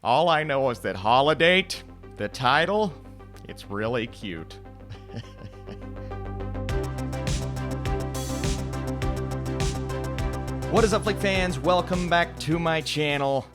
All I know is that Holidate, the title, it's really cute. What is up, Flick fans? Welcome back to my channel.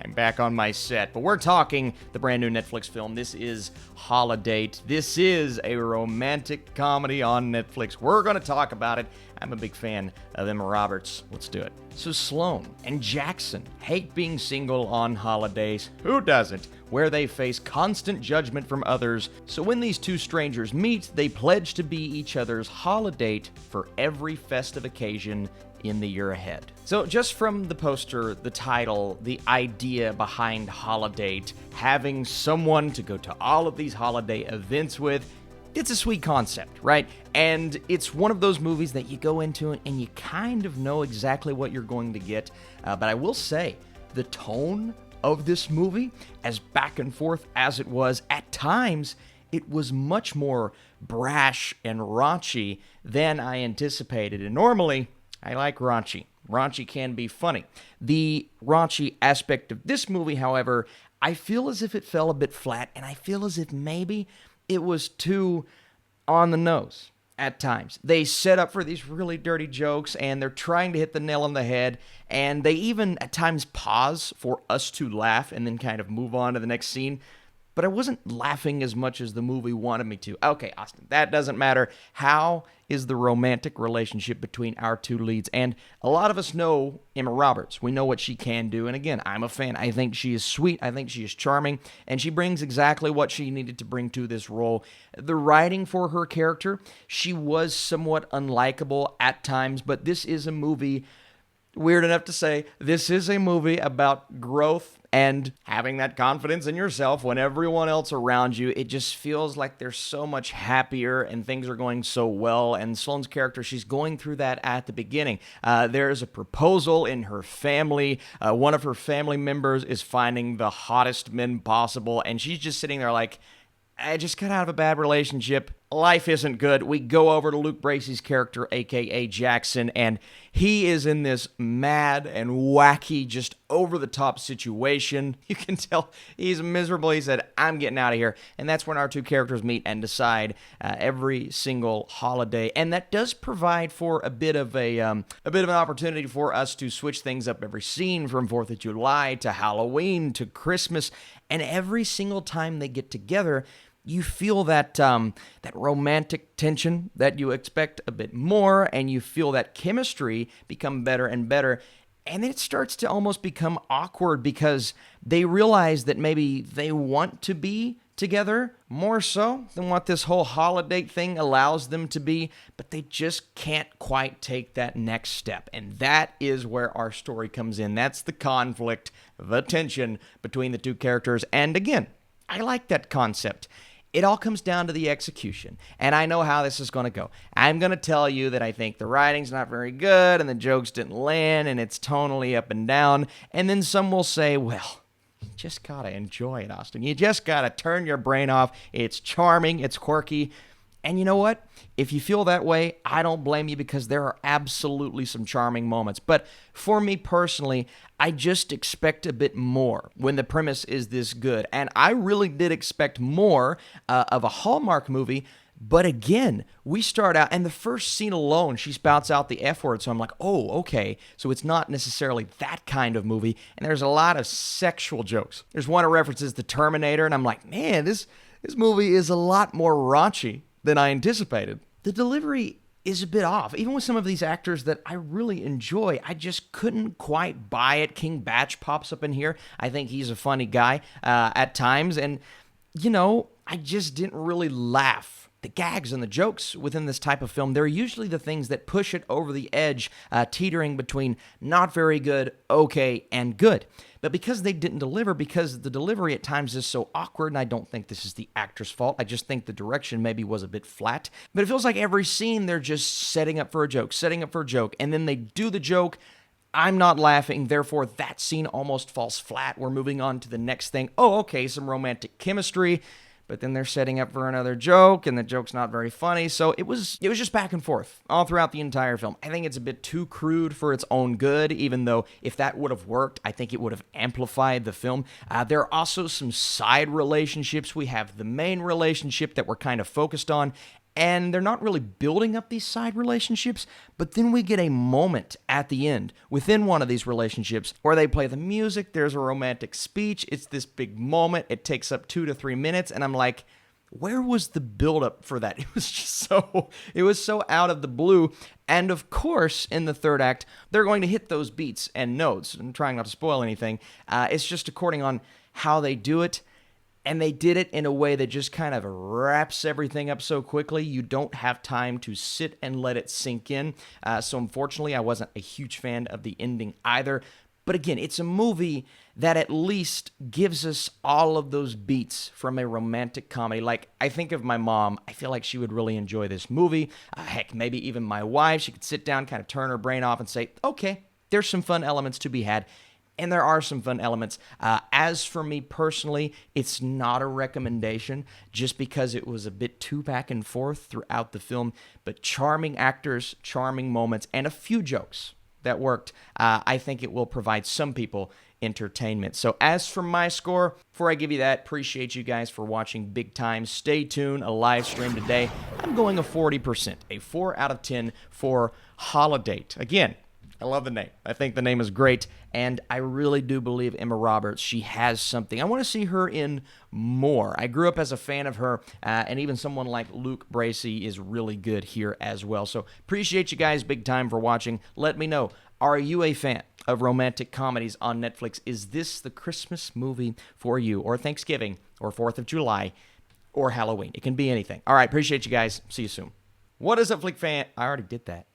I'm back on my set, but we're talking the brand new Netflix film. This is Holidate. This is a romantic comedy on Netflix. We're going to talk about it. I'm a big fan of Emma Roberts. Let's do it. So Sloane and Jackson hate being single on holidays. Who doesn't? Where they face constant judgment from others. So when these two strangers meet, they pledge to be each other's holidate for every festive occasion in the year ahead. So just from the poster, the title, the idea behind Holidate, having someone to go to all of these holiday events with, it's a sweet concept, right? And it's one of those movies that you go into and you kind of know exactly what you're going to get. But I will say, the tone of this movie, as back and forth as it was, at times, it was much more brash and raunchy than I anticipated. And normally, I like raunchy. Raunchy can be funny. The raunchy aspect of this movie, however, I feel as if it fell a bit flat, and I feel as if maybe it was too on the nose at times. They set up for these really dirty jokes, and they're trying to hit the nail on the head, and they even at times pause for us to laugh and then kind of move on to the next scene. But I wasn't laughing as much as the movie wanted me to. Okay, Austin, that doesn't matter. How is the romantic relationship between our two leads? And a lot of us know Emma Roberts. We know what she can do. And again, I'm a fan. I think she is sweet. I think she is charming. And she brings exactly what she needed to bring to this role. The writing for her character, she was somewhat unlikable at times. But this is a movie, weird enough to say, this is a movie about growth and having that confidence in yourself when everyone else around you, it just feels like they're so much happier and things are going so well. And Sloane's character, she's going through that at the beginning. There's a proposal in her family. One of her family members is finding the hottest men possible, and she's just sitting there like, I just got out of a bad relationship. Life isn't good. We go over to Luke Bracey's character, a.k.a. Jackson, and he is in this mad and wacky, just over-the-top situation. You can tell he's miserable. He said, I'm getting out of here. And that's when our two characters meet and decide every single holiday. And that does provide for a bit of an opportunity for us to switch things up every scene, from 4th of July to Halloween to Christmas. And every single time they get together, you feel that that romantic tension that you expect a bit more, and you feel that chemistry become better and better. And then it starts to almost become awkward because they realize that maybe they want to be together more so than what this whole holiday thing allows them to be, but they just can't quite take that next step. And that is where our story comes in. That's the conflict, the tension between the two characters. And again, I like that concept. It all comes down to the execution, and I know how this is going to go. I'm going to tell you that I think the writing's not very good, and the jokes didn't land, and it's tonally up and down, and then some will say, well, you just got to enjoy it, Austin. You just got to turn your brain off. It's charming, it's quirky, and you know what? If you feel that way, I don't blame you, because there are absolutely some charming moments. But for me personally, I just expect a bit more when the premise is this good. And I really did expect more of a Hallmark movie. But again, we start out, and the first scene alone, she spouts out the F word. So I'm like, oh, okay. So it's not necessarily that kind of movie. And there's a lot of sexual jokes. There's one that references the Terminator. And I'm like, man, this movie is a lot more raunchy than I anticipated. The delivery is a bit off. Even with some of these actors that I really enjoy, I just couldn't quite buy it. King Batch pops up in here. I think he's a funny guy at times. And, you know, I just didn't really laugh. The gags and the jokes within this type of film, they're usually the things that push it over the edge, teetering between not very good, okay, and good. But because they didn't deliver, because the delivery at times is so awkward, and I don't think this is the actor's fault, I just think the direction maybe was a bit flat. But it feels like every scene they're just setting up for a joke, and then they do the joke. I'm not laughing, therefore that scene almost falls flat. We're moving on to the next thing. Oh, okay, some romantic chemistry. but then they're setting up for another joke, and the joke's not very funny. So it was just back and forth all throughout the entire film. I think it's a bit too crude for its own good, even though if that would have worked, I think it would have amplified the film. There are also some side relationships. We have the main relationship that we're kind of focused on, and they're not really building up these side relationships, but then we get a moment at the end within one of these relationships where they play the music, there's a romantic speech, it's this big moment, it takes up 2 to 3 minutes, and I'm like, where was the buildup for that? It was so out of the blue. And of course, in the third act, they're going to hit those beats and notes. I'm trying not to spoil anything. It's just according on how they do it. And they did it in a way that just kind of wraps everything up so quickly, you don't have time to sit and let it sink in. So unfortunately, I wasn't a huge fan of the ending either. But again, it's a movie that at least gives us all of those beats from a romantic comedy. Like, I think of my mom, I feel like she would really enjoy this movie. Heck, maybe even my wife, she could sit down, kind of turn her brain off and say, okay, there's some fun elements to be had. And there are some fun elements. As for me personally, it's not a recommendation just because it was a bit too back and forth throughout the film. But charming actors, charming moments, and a few jokes that worked. I think it will provide some people entertainment. So as for my score, before I give you that, appreciate you guys for watching big time. Stay tuned, a live stream today. I'm going a 40%, a 4 out of 10 for Holidate. Again, I love the name. I think the name is great, and I really do believe Emma Roberts, she has something. I want to see her in more. I grew up as a fan of her, and even someone like Luke Bracey is really good here as well. So appreciate you guys big time for watching. Let me know, are you a fan of romantic comedies on Netflix? Is this the Christmas movie for you, or Thanksgiving, or 4th of July, or Halloween? It can be anything. All right, appreciate you guys. See you soon. What is up, Flick fan? I already did that.